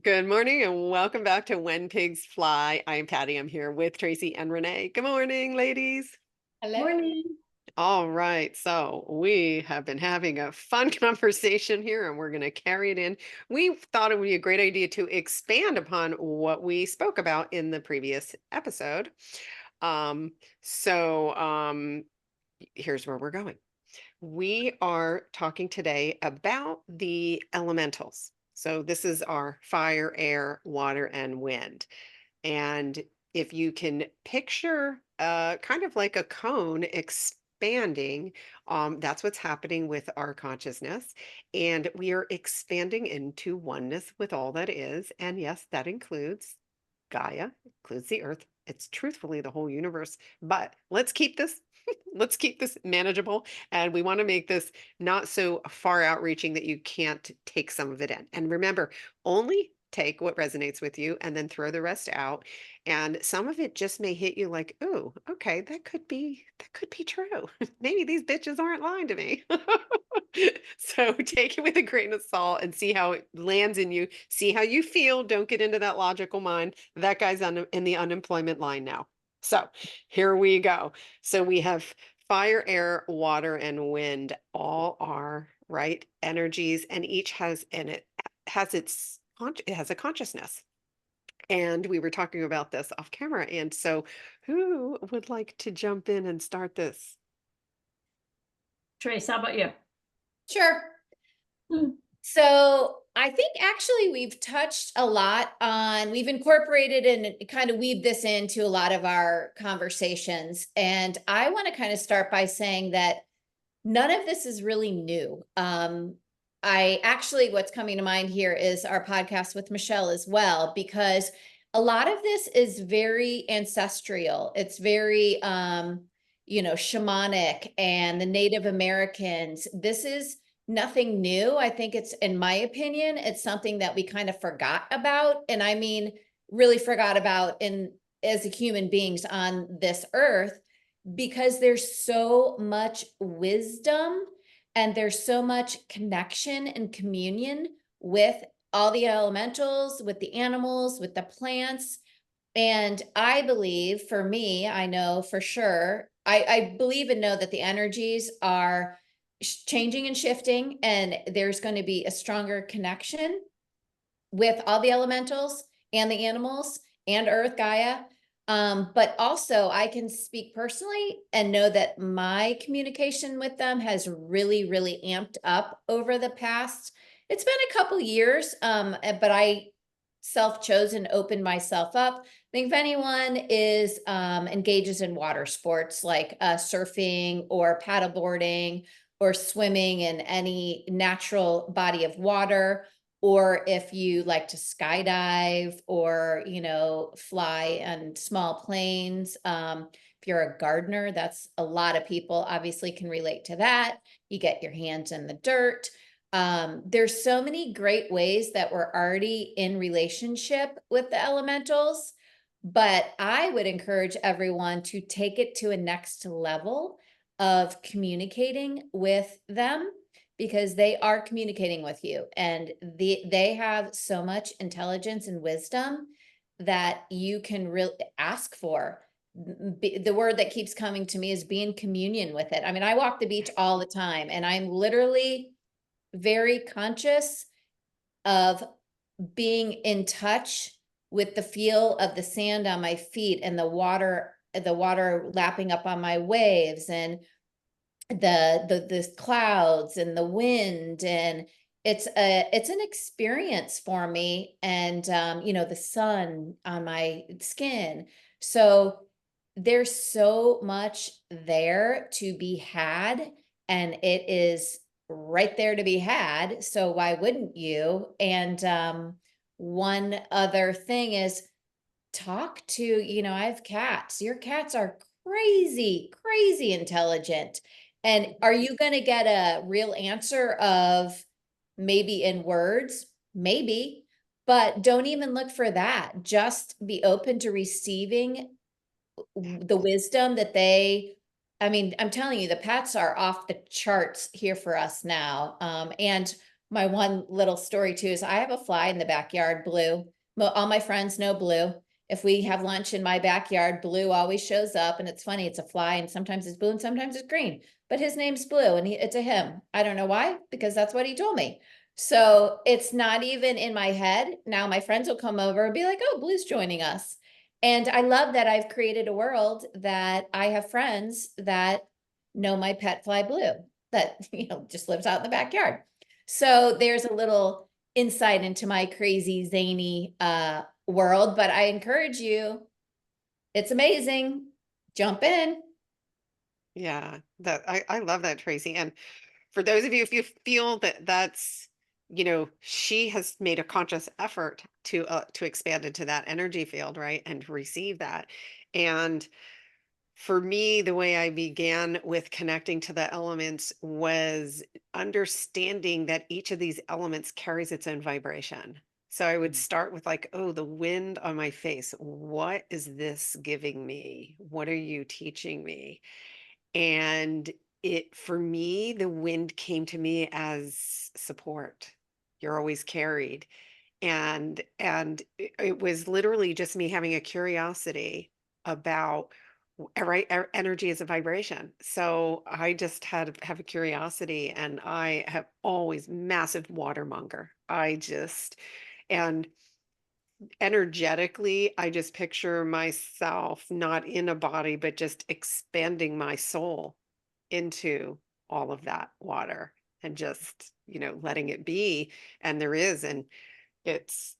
Good morning and welcome back to When Pigs Fly. I am Patty. I'm here with Tracy and Renee. Good morning, ladies. Hello. Morning. All right, so we have been having a fun conversation here and we're going to carry it in. We thought it would be a great idea to expand upon what we spoke about in the previous episode. Um, so here's where we're going. We are talking today about the elementals. So this is our fire, air, water, and wind. And if you can picture kind of like a cone expanding, that's what's happening with our consciousness. And we are expanding into oneness with all that is. And yes, that includes Gaia, includes the earth. It's truthfully the whole universe. But let's keep this let's keep this manageable, and we want to make this not so far outreaching that you can't take some of it in. And remember, only take what resonates with you and then throw the rest out. And some of it just may hit you like, "Oh, okay, that could be true. Maybe these bitches aren't lying to me." So take it with a grain of salt and see how it lands in you. See how you feel. Don't get into that logical mind. That guy's in the unemployment line now. So here we go. So we have fire, air, water, and wind all are right energies, and each has and it has it has a consciousness. And we were talking about this off camera. And so who would like to jump in and start this? Trace, how about you? Sure. Hmm. So I think actually we've touched a lot on, we've incorporated and kind of weaved this into a lot of our conversations. And I want to kind of start by saying that none of this is really new. I actually, what's coming to mind here is our podcast with Michelle as well, because a lot of this is very ancestral. It's very, shamanic, and the Native Americans. This is nothing new. I think it's, in my opinion, it's something that we kind of forgot about. And I mean, really forgot about in as human beings on this earth, because there's so much wisdom and there's so much connection and communion with all the elementals, with the animals, with the plants. And I believe, for me, I know for sure, I believe and know that the energies are changing and shifting, and there's going to be a stronger connection with all the elementals and the animals and Earth, Gaia. But also, I can speak personally and know that my communication with them has really, really amped up over the past. It's been a couple years, but I self-chosen opened myself up. I think if anyone is engages in water sports like surfing or paddleboarding or swimming in any natural body of water, or if you like to skydive or fly on small planes, if you're a gardener, that's a lot of people obviously can relate to that. You get your hands in the dirt. There's so many great ways that we're already in relationship with the elementals, but I would encourage everyone to take it to a next level of communicating with them, because they are communicating with you, and they have so much intelligence and wisdom that you can really ask for. The word that keeps coming to me is be in communion with it. I mean, I walk the beach all the time, and I'm literally very conscious of being in touch with the feel of the sand on my feet and the water lapping up on my waves, and the clouds and the wind. And it's an experience for me, and the sun on my skin. So there's so much there to be had, and it is right there to be had, so why wouldn't you? And one other thing is, talk to, I have cats. Your cats are crazy, crazy intelligent. And are you going to get a real answer of maybe in words? Maybe, but don't even look for that. Just be open to receiving the wisdom that I mean, I'm telling you, the pets are off the charts here for us now. And my one little story too is I have a fly in the backyard, Blue. All my friends know Blue. If we have lunch in my backyard, Blue always shows up, and it's funny, it's a fly, and sometimes it's blue and sometimes it's green, but his name's Blue, and it's a him. I don't know why, because that's what he told me. So it's not even in my head. Now my friends will come over and be like, oh, Blue's joining us. And I love that I've created a world that I have friends that know my pet fly Blue that, just lives out in the backyard. So there's a little insight into my crazy, zany world, but I encourage you, it's amazing. Jump in. Yeah, that I love that, Tracy. And for those of you, if you feel that that's, she has made a conscious effort to expand into that energy field, right? And receive that. And for me, the way I began with connecting to the elements was understanding that each of these elements carries its own vibration. So I would start with like, oh, the wind on my face. What is this giving me? What are you teaching me? And for me, the wind came to me as support. You're always carried. And it was literally just me having a curiosity about right, energy is a vibration. So I just have a curiosity, and I have always massive watermonger. And energetically, I just picture myself not in a body, but just expanding my soul into all of that water and just, letting it be. And it's,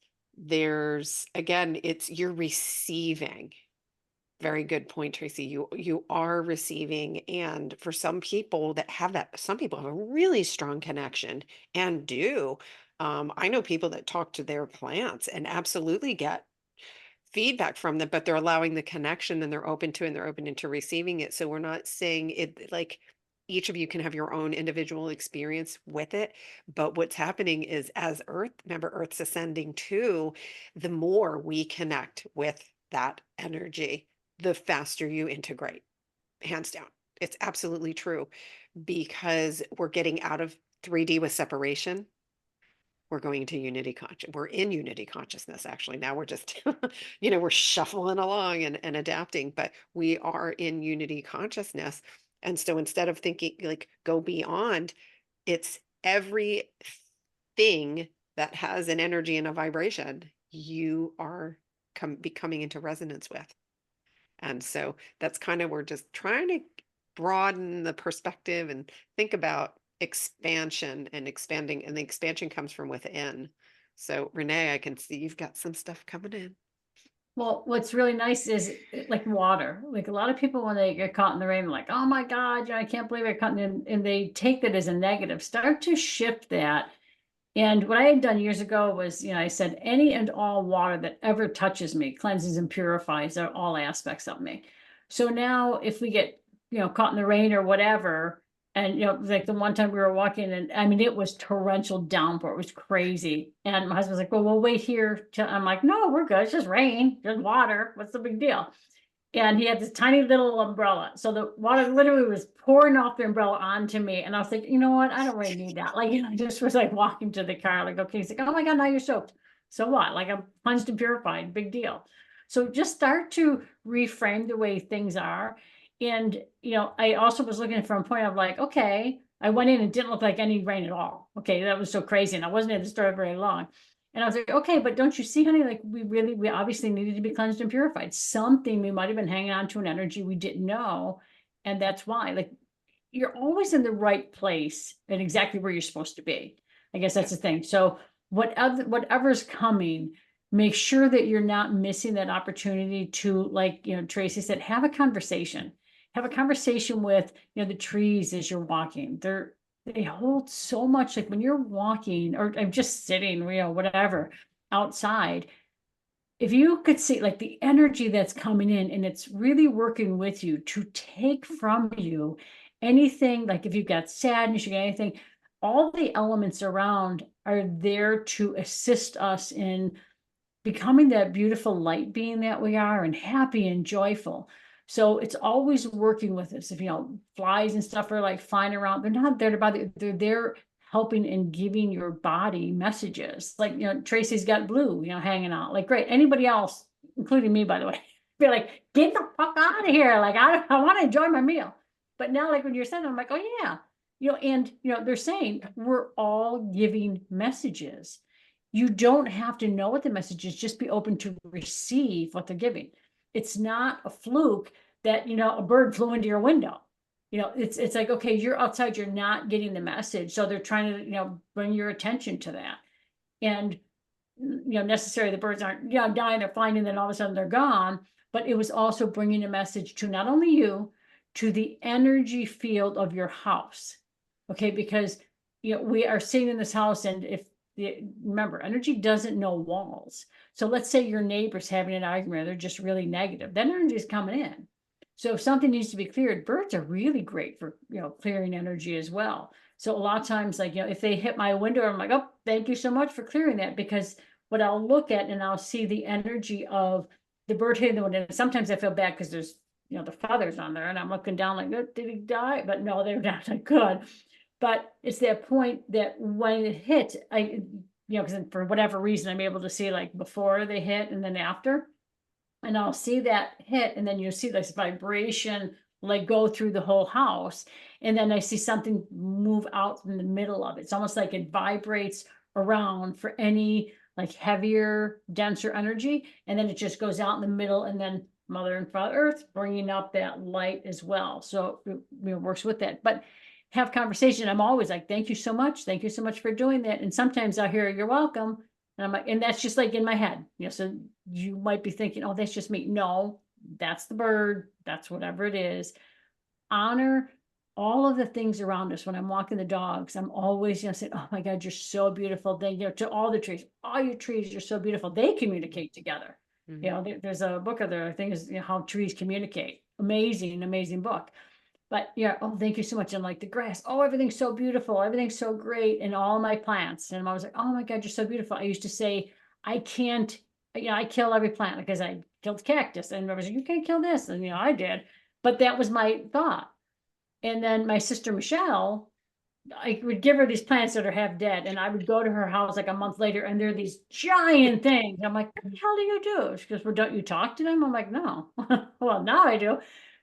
again, you're receiving. Very good point, Tracy. You are receiving, and for some people that have that, some people have a really strong connection and do. I know people that talk to their plants and absolutely get feedback from them, but they're allowing the connection, and they're open to, and they're open into receiving it. So we're not saying it like each of you can have your own individual experience with it. But what's happening is, as Earth, remember, Earth's ascending too, the more we connect with that energy, the faster you integrate, hands down. It's absolutely true, because we're getting out of 3D with separation. We're going to unity conscious. We're in unity consciousness, actually. Now we're just, we're shuffling along and adapting, but we are in unity consciousness. And so instead of thinking like go beyond, it's everything that has an energy and a vibration you are becoming into resonance with. And so that's kind of, we're just trying to broaden the perspective and think about expansion and expanding, and the expansion comes from within. So Renee, I can see you've got some stuff coming in. Well, what's really nice is like water. Like a lot of people, when they get caught in the rain, like, oh my God, I can't believe I caught in, and they take that as a negative. Start to shift that. And what I had done years ago was, I said, any and all water that ever touches me cleanses and purifies all aspects of me. So now if we get, caught in the rain or whatever, and, like the one time we were walking, and I mean, it was torrential downpour. It was crazy. And my husband's like, well, we'll wait here till, I'm like, no, we're good. It's just rain, just water. What's the big deal? And he had this tiny little umbrella. So the water literally was pouring off the umbrella onto me. And I was like, you know what? I don't really need that. Like, I just was like walking to the car, like, okay. He's like, oh my God, now you're soaked. So what? Like, I'm cleansed and purified, big deal. So just start to reframe the way things are. And, I also was looking from a point of like, okay, I went in and didn't look like any rain at all. Okay, that was so crazy. And I wasn't in the store very long. And I was like, okay, but don't you see, honey, like we obviously needed to be cleansed and purified. Something we might have been hanging on to an energy we didn't know. And that's why, like, you're always in the right place and exactly where you're supposed to be. I guess that's the thing. So whatever's coming, make sure that you're not missing that opportunity to, like, Tracy said, have a conversation. Have a conversation with, the trees as you're walking. They hold so much, like when you're walking or I'm just sitting, whatever, outside. If you could see like the energy that's coming in, and it's really working with you to take from you anything, like if you've got sadness, you got anything, all the elements around are there to assist us in becoming that beautiful light being that we are, and happy and joyful. So it's always working with us. If, flies and stuff are like flying around, they're not there to bother you. They're there helping and giving your body messages. Like, Tracy's got Blue, hanging out. Like, great. Anybody else, including me, by the way, be like, get the fuck out of here. Like, I want to enjoy my meal. But now, like, when you're saying, I'm like, oh yeah, and they're saying we're all giving messages. You don't have to know what the message is, just be open to receive what they're giving. It's not a fluke that, a bird flew into your window. It's like, okay, you're outside, you're not getting the message. So they're trying to, bring your attention to that. And, necessarily the birds aren't, dying, they're flying, and then all of a sudden they're gone. But it was also bringing a message to not only you, to the energy field of your house. Okay, because, we are sitting in this house, and remember, energy doesn't know walls. So let's say your neighbor's having an argument, they're just really negative. That energy is coming in. So if something needs to be cleared, birds are really great for, clearing energy as well. So a lot of times, like, if they hit my window, I'm like, oh, thank you so much for clearing that, because what I'll look at and I'll see the energy of the bird hitting the window. And sometimes I feel bad because there's, the feathers on there, and I'm looking down like, oh, did he die? But no, they're not like good. But it's that point that when it hit, because for whatever reason, I'm able to see like before they hit and then after. And I'll see that hit, and then you see this vibration like go through the whole house. And then I see something move out in the middle of it. It's almost like it vibrates around for any like heavier, denser energy. And then it just goes out in the middle, and then Mother and Father Earth bringing up that light as well. So it works with that. But have conversation. I'm always like, thank you so much. Thank you so much for doing that. And sometimes I'll hear, you're welcome. And I'm like, and that's just like in my head. So you might be thinking, oh, that's just me. No, that's the bird. That's whatever it is. Honor all of the things around us. When I'm walking the dogs, I'm always, saying, oh my God, you're so beautiful. They, to all the trees, all your trees, you're so beautiful. They communicate together. There's a book of there, I think is how trees communicate. Amazing book. But oh, thank you so much. And like the grass, oh, everything's so beautiful. Everything's so great. And all my plants. And I was like, oh my God, you're so beautiful. I used to say, I can't, I kill every plant because I killed cactus. And I was like, you can't kill this. And, I did. But that was my thought. And then my sister, Michelle, I would give her these plants that are half dead. And I would go to her house like a month later, and they're these giant things. I'm like, what the hell do you do? She goes, well, don't you talk to them? I'm like, no. Well, now I do.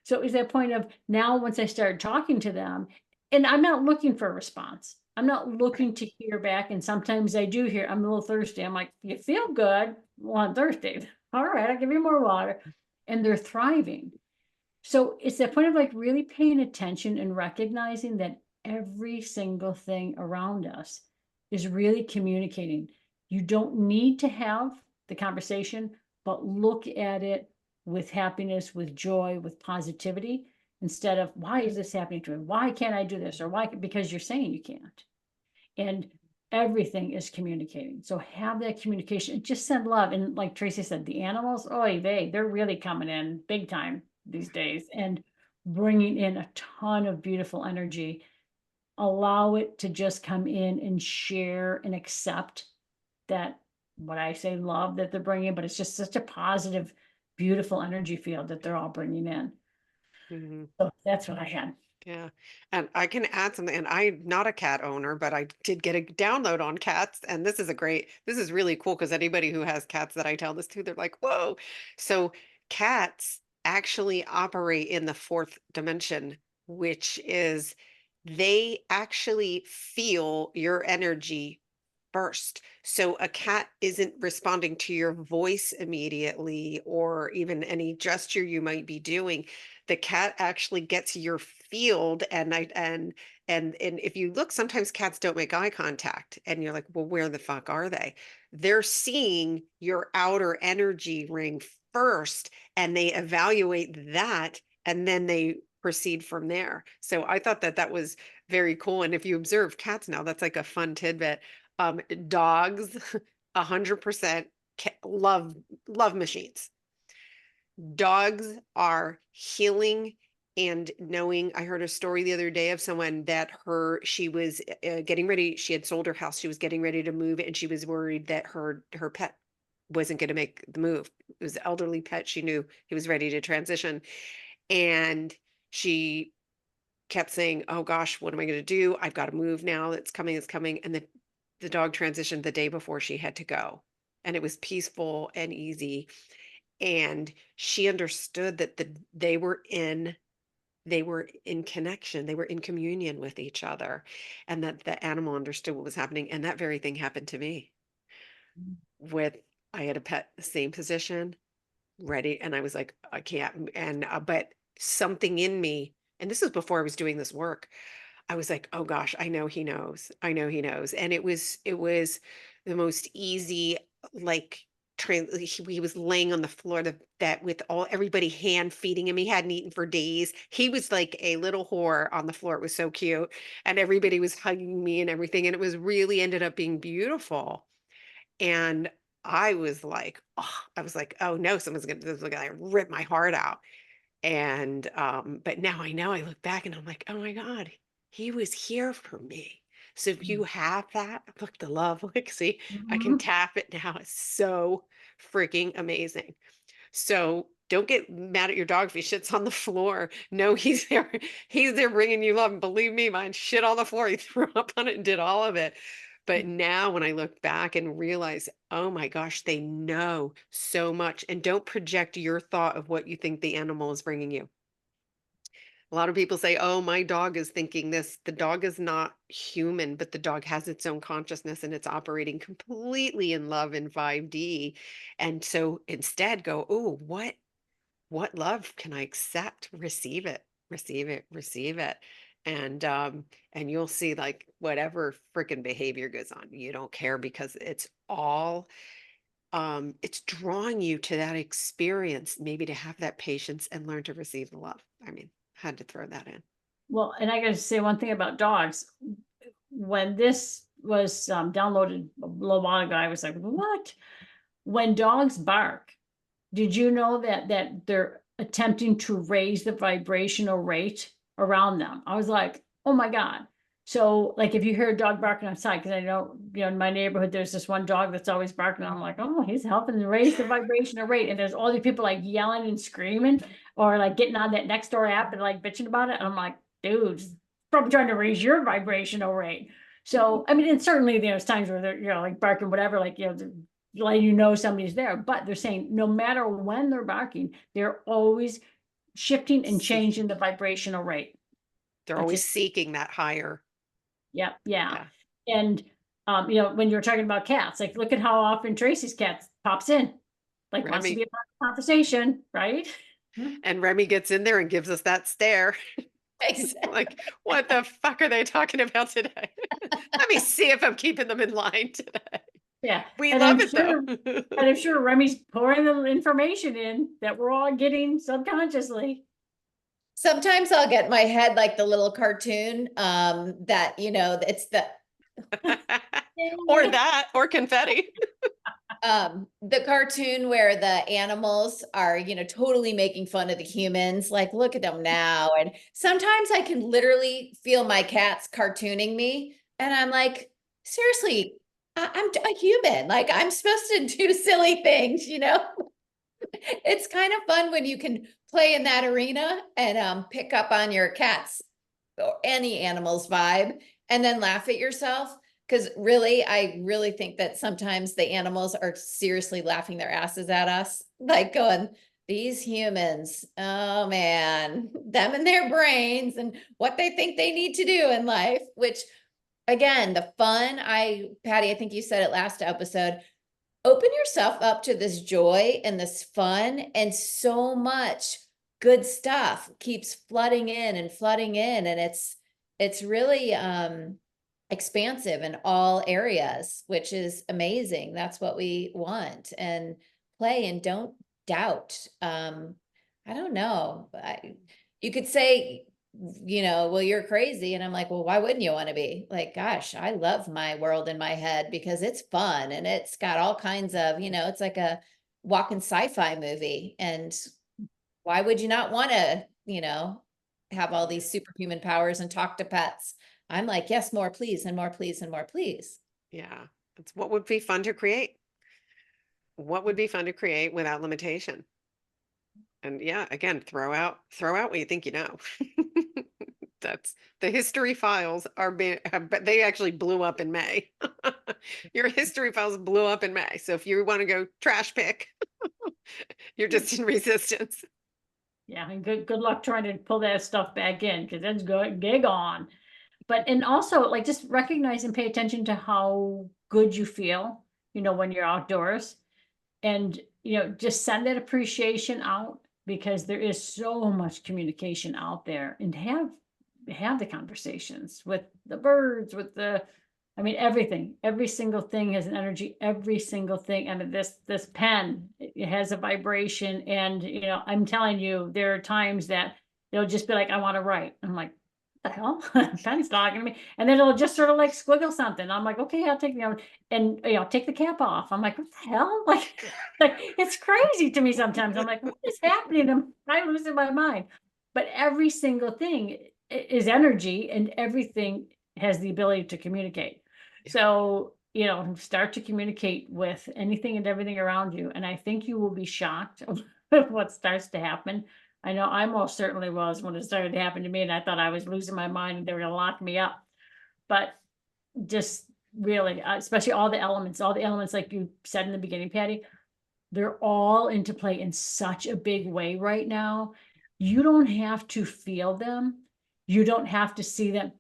So it was that point of now, once I started talking to them, and I'm not looking for a response. I'm not looking to hear back. And sometimes I do hear, I'm a little thirsty. I'm like, you feel good? Well, I'm thirsty. All right, I'll give you more water. And they're thriving. So it's that point of like really paying attention and recognizing that every single thing around us is really communicating. You don't need to have the conversation, but look at it with happiness, with joy, with positivity, instead of why is this happening to me? Why can't I do this? Or why? Because you're saying you can't. And everything is communicating. So have that communication, just send love. And like Tracy said, the animals, they're really coming in big time these days and bringing in a ton of beautiful energy. Allow it to just come in and share and accept that, what I say, love that they're bringing, but it's just such a positive, beautiful energy field that they're all bringing in. So that's what I had. Yeah. And I can add something, and I'm not a cat owner, but I did get a download on cats. And this is really cool, because anybody who has cats that I tell this to, they're like, whoa. So cats actually operate in the fourth dimension, which is they actually feel your energy first. So a cat isn't responding to your voice immediately, or even any gesture you might be doing. The cat actually gets your field, and if you look, sometimes cats don't make eye contact, and you're like, well, where the fuck are they? They're seeing your outer energy ring first, and they evaluate that, and then they proceed from there. So I thought that was very cool. And if you observe cats now, that's like a fun tidbit. Dogs, 100% love machines. Dogs are healing and knowing. I heard a story the other day of someone that she was getting ready. She had sold her house. She was getting ready to move, and she was worried that her pet wasn't going to make the move. It was an elderly pet. She knew he was ready to transition, and she kept saying, oh gosh, what am I going to do? I've got to move now. It's coming, it's coming. And the dog transitioned the day before she had to go. And it was peaceful and easy. And she understood that they were in connection, they were in communion with each other, and that the animal understood what was happening. And that very thing happened to me with, I had a pet, the same position, ready, and I was like, I can't. And but something in me, and this was before I was doing this work, I was like, oh gosh, I know he knows. I know he knows. And it was the most easy, like, he was laying on the floor, that with all everybody hand feeding him. He hadn't eaten for days. He was like a little whore on the floor. It was so cute. And everybody was hugging me and everything. And it was really ended up being beautiful. And I was like, oh no, this is gonna rip my heart out. And but now I know, I look back and I'm like, oh my God, he was here for me. So if you have that, look, the love, look, see, I can Mhm. tap it now. It's so freaking amazing. So don't get mad at your dog if he shits on the floor. No, he's there. He's there bringing you love. And believe me, mine shit on the floor. He threw up on it and did all of it. But now when I look back and realize, oh my gosh, they know so much. And don't project your thought of what you think the animal is bringing you. A lot of people say, oh, my dog is thinking this. The dog is not human, but the dog has its own consciousness and it's operating completely in love in 5D. And so instead go, oh, what love can I accept? Receive it, receive it, receive it. And you'll see, like, whatever freaking behavior goes on, you don't care, because it's all it's drawing you to that experience, maybe to have that patience and learn to receive the love. I mean, had to throw that in. Well, and I gotta say one thing about dogs. When this was downloaded a little while ago, I was like, what? When dogs bark, did you know that they're attempting to raise the vibrational rate around them? I was like, oh my God. So like if you hear a dog barking outside, because I know, in my neighborhood, there's this one dog that's always barking. I'm like, oh, he's helping to raise the vibrational rate. And there's all these people like yelling and screaming or like getting on that next door app and like bitching about it. And I'm like, dude, it's probably trying to raise your vibrational rate. So, I mean, and certainly there's times where they're, like barking, whatever, like, letting you know somebody's there, but they're saying no matter when they're barking, they're always shifting and changing the vibrational rate. They're That's always just, seeking that higher. yeah, yeah. Yeah. And, when you're talking about cats, like look at how often Tracy's cat pops in, like wants to Remy. be a part of the conversation, right? And Remy gets in there and gives us that stare. Exactly. Like, what the fuck are they talking about today? Let me see if I'm keeping them in line today. Yeah, We and love I'm it sure, though. and I'm sure Remy's pouring the information in that we're all getting subconsciously. Sometimes I'll get in my head like the little cartoon, that, it's the Or that, or confetti. the cartoon where the animals are, totally making fun of the humans, like, look at them now. And sometimes I can literally feel my cats cartooning me. And I'm like, seriously, I'm a human. Like, I'm supposed to do silly things, It's kind of fun when you can play in that arena and pick up on your cat's or any animal's vibe and then laugh at yourself. Because really, I really think that sometimes the animals are seriously laughing their asses at us, like going, these humans, oh man, them and their brains and what they think they need to do in life, which again, the fun, Patty, I think you said it last episode, open yourself up to this joy and this fun, and so much good stuff keeps flooding in and flooding in, and it's really expansive in all areas, which is amazing. That's what we want. And play and don't doubt. I don't know. You could say, well, you're crazy. And I'm like, well, why wouldn't you want to be? Like, gosh, I love my world in my head because it's fun and it's got all kinds of, it's like a walking sci-fi movie. And why would you not want to, have all these superhuman powers and talk to pets? I'm like, yes, more please, and more please, and more please. Yeah. It's what would be fun to create. What would be fun to create without limitation? And yeah, again, throw out what you think you know. That's the history files are being, but they actually blew up in May. Your history files blew up in May. So if you want to go trash pick, you're just in resistance. Yeah, and good luck trying to pull that stuff back in, because that's good, gig on. But and also like just recognize and pay attention to how good you feel, when you're outdoors. And just send that appreciation out, because there is so much communication out there, and have the conversations with the birds, with the, I mean, everything, every single thing has an energy, every single thing. I mean, this pen, it has a vibration. And I'm telling you, there are times that it'll just be like, I want to write. I'm like, the hell? Pen's talking to me. And then it'll just sort of like squiggle something. I'm like, okay, I'll take the, and take the cap off. I'm like, what the hell? Like it's crazy to me sometimes. I'm like, what is happening? I'm losing my mind. But every single thing is energy, and everything has the ability to communicate. So, start to communicate with anything and everything around you. And I think you will be shocked of what starts to happen. I know I most certainly was when it started to happen to me, and I thought I was losing my mind and they were going to lock me up. But just really, especially all the elements, like you said in the beginning, Patty, they're all into play in such a big way right now. You don't have to feel them. You don't have to see them.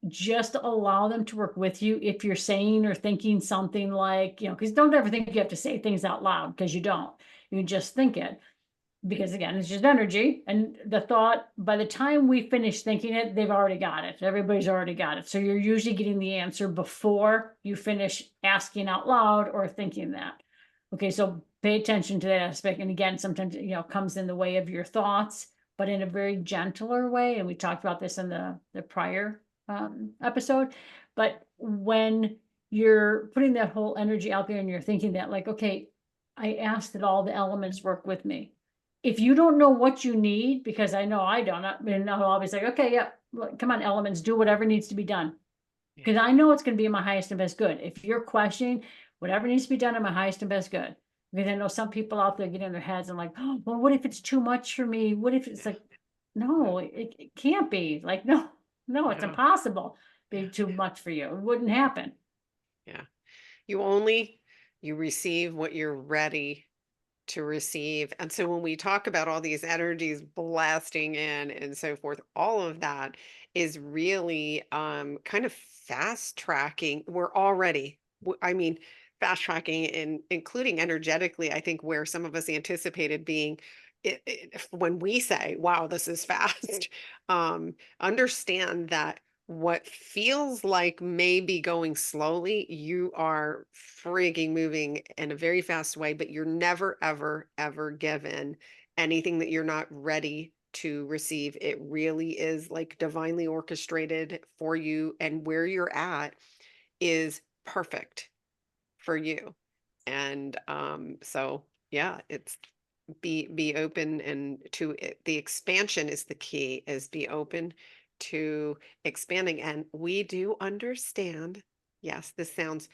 Just allow them to work with you. If you're saying or thinking something like, because don't ever think you have to say things out loud, because you don't. You just think it, because again, it's just energy. And the thought, by the time we finish thinking it, they've already got it. Everybody's already got it. So you're usually getting the answer before you finish asking out loud or thinking that. Okay, so pay attention to that aspect. And again, sometimes comes in the way of your thoughts, but in a very gentler way. And we talked about this in the prior episode. But when you're putting that whole energy out there and you're thinking that, like, okay, I asked that all the elements work with me. If you don't know what you need, because I know I don't, and I'll always like, okay, yeah, come on, elements, do whatever needs to be done. Because I know it's going to be in my highest and best good. If you're questioning, whatever needs to be done in my highest and best good. Because I know some people out there get in their heads and like, oh, well, what if it's too much for me? What if it's like, no, it can't be. Like, no, it's impossible. Be too much for you. It wouldn't happen. Yeah. You receive what you're ready to receive. And so when we talk about all these energies blasting in and so forth, all of that is really kind of fast tracking. We're already, I mean, fast tracking and including energetically, I think where some of us anticipated being when we say, wow, this is fast, understand that what feels like maybe going slowly, you are frigging moving in a very fast way, but you're never, ever, ever given anything that you're not ready to receive. It really is like divinely orchestrated for you, and where you're at is perfect for you. And so yeah, it's be open and to it. The expansion is the key, is be open to expanding. And we do understand, yes, this sounds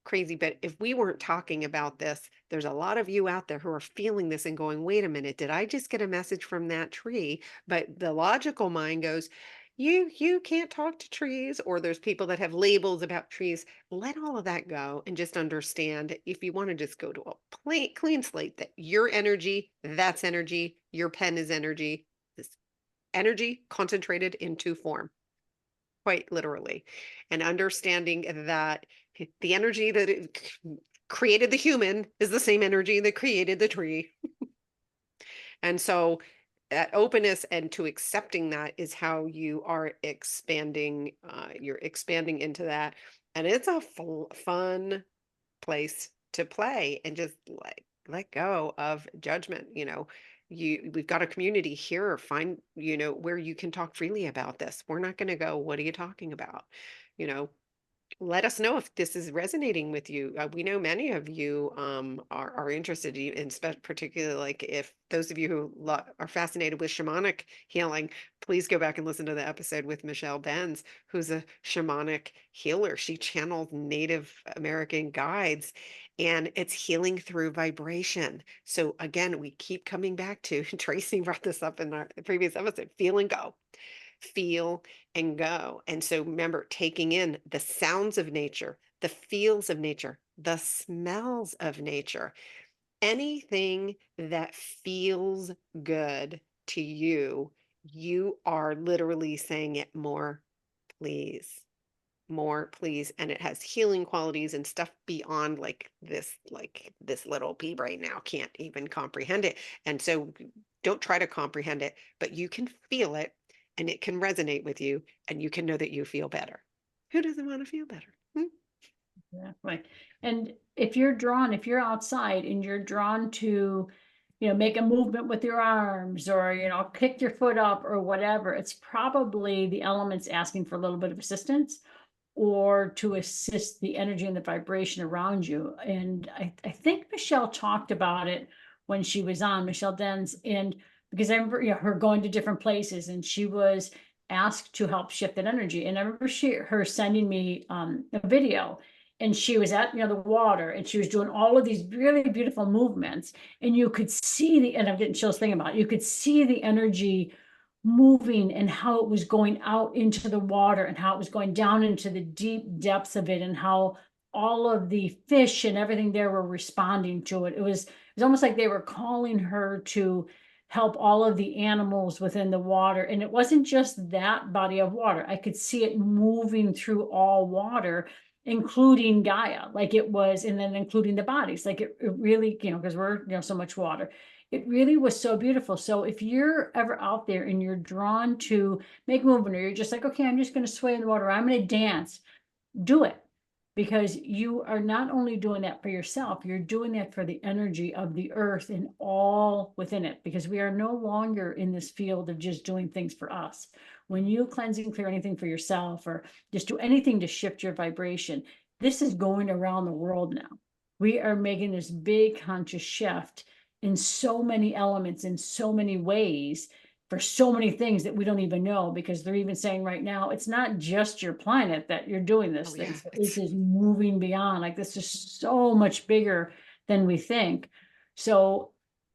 crazy, but if we weren't talking about this, there's a lot of you out there who are feeling this and going, wait a minute, did I just get a message from that tree? But the logical mind goes, you can't talk to trees, or there's people that have labels about trees. Let all of that go and just understand, if you want to just go to a plain clean slate, that your energy, that's energy, your pen is energy, this energy concentrated into form, quite literally. And understanding that the energy that created the human is the same energy that created the tree. And so that openness and to accepting that is how you are expanding. You're expanding into that. And it's a fun place to play and just let go of judgment. We've got a community here. Find, where you can talk freely about this. We're not going to go, what are you talking about? You know, let us know if this is resonating with you. We know many of you are interested in, particularly like if those of you who are fascinated with shamanic healing, please go back and listen to the episode with Michelle Benz, who's a shamanic healer. She channeled Native American guides, and it's healing through vibration. So again, we keep coming back to, Tracy brought this up in our previous episode, feel and go. feel, and go. And so remember, taking in the sounds of nature, the feels of nature, the smells of nature, anything that feels good to you, you are literally saying it more, please, more, please. And it has healing qualities and stuff beyond like this little pea brain now can't even comprehend it. And so don't try to comprehend it, but you can feel it and it can resonate with you and you can know that you feel better. Who doesn't want to feel better? Hmm? Exactly. And if you're outside and you're drawn to, make a movement with your arms or, kick your foot up or whatever, it's probably the elements asking for a little bit of assistance or to assist the energy and the vibration around you. And I think Michelle talked about it when she was on, Michelle Dens, and because I remember her going to different places and she was asked to help shift that energy. And I remember her sending me a video, and she was at the water and she was doing all of these really beautiful movements, and you could see and I'm getting chills thinking about it, you could see the energy moving and how it was going out into the water and how it was going down into the deep depths of it and how all of the fish and everything there were responding to it. It was almost like they were calling her to help all of the animals within the water. And it wasn't just that body of water. I could see it moving through all water, including Gaia, like it was, and then including the bodies, like it really, because we're, so much water. It really was so beautiful. So if you're ever out there and you're drawn to make movement, or you're just like, okay, I'm just going to sway in the water, I'm going to dance, do it. Because you are not only doing that for yourself, you're doing that for the energy of the earth and all within it, because we are no longer in this field of just doing things for us. When you cleanse and clear anything for yourself or just do anything to shift your vibration, this is going around the world now. We are making this big conscious shift in so many elements, in so many ways, for so many things that we don't even know, because they're even saying right now, it's not just your planet that you're doing this Oh thing. yeah, So this is moving beyond, like this is so much bigger than we think. So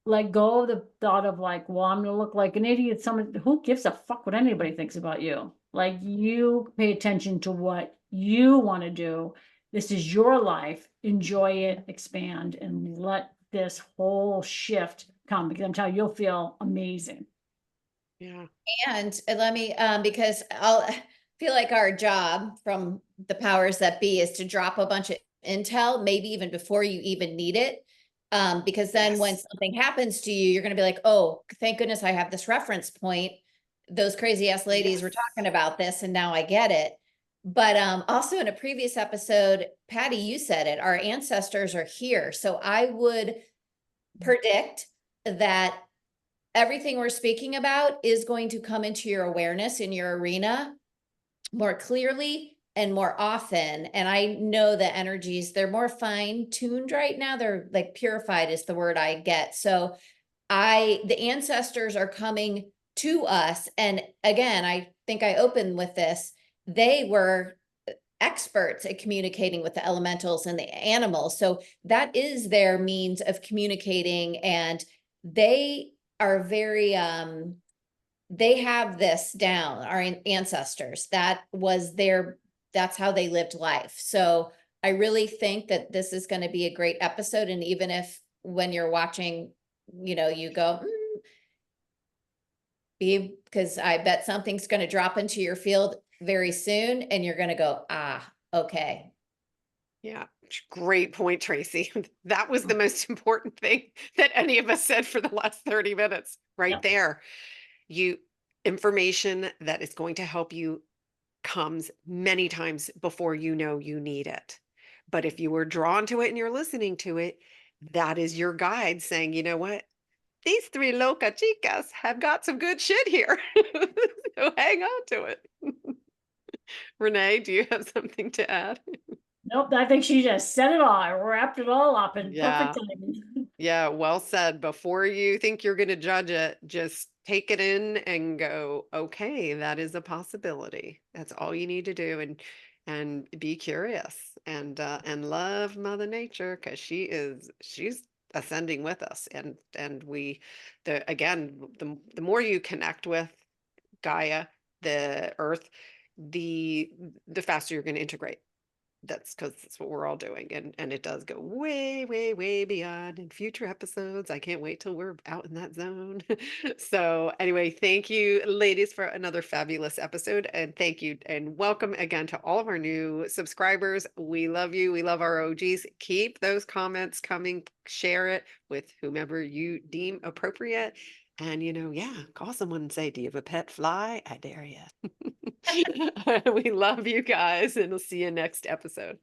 let go of the thought of like, well, I'm gonna look like an idiot. Someone who gives a fuck what anybody thinks about you. Like, you pay attention to what you want to do. This is your life. Enjoy it, expand, and let this whole shift come, because I'm telling you, you'll feel amazing. yeah. And let me, because I'll feel like our job from the powers that be is to drop a bunch of intel, maybe even before you even need it. Because then when Yes. something happens to you, you're going to be like, oh, thank goodness I have this reference point. Those crazy ass ladies were Yes. talking about this and now I get it. But also in a previous episode, Patty, you said it, our ancestors are here. So I would predict that everything we're speaking about is going to come into your awareness in your arena more clearly and more often. And I know the energies, they're more fine-tuned right now. They're like purified is the word I get. So the ancestors are coming to us. And again, I think I opened with this. They were experts at communicating with the elementals and the animals. So that is their means of communicating. And they are very, they have this down, our ancestors. That's how they lived life. So I really think that this is going to be a great episode. And even if when you're watching, you go, because I bet something's going to drop into your field very soon and you're going to go, okay. Yeah, great point, Tracy. That was the most important thing that any of us said for the last 30 minutes right Yep. there. You information that is going to help you comes many times before you know you need it. But if you were drawn to it and you're listening to it, that is your guide saying, you know what? These three loca chicas have got some good shit here. So hang on to it. Renee, do you have something to add? Nope, I think she just said it all, wrapped it all up in perfect Yeah. timing. Yeah, well said. Before you think you're going to judge it, just take it in and go, okay, that is a possibility. That's all you need to do, and be curious and love Mother Nature, because she's ascending with us, and we the again the more you connect with Gaia, the earth, the faster you're going to integrate. That's because that's what we're all doing. And it does go way, way, way beyond in future episodes. I can't wait till we're out in that zone. So anyway, thank you, ladies, for another fabulous episode. And thank you and welcome again to all of our new subscribers. We love you. We love our OGs. Keep those comments coming. Share it with whomever you deem appropriate. And, yeah, call someone and say, do you have a pet fly? I dare you. We love you guys, and we'll see you next episode.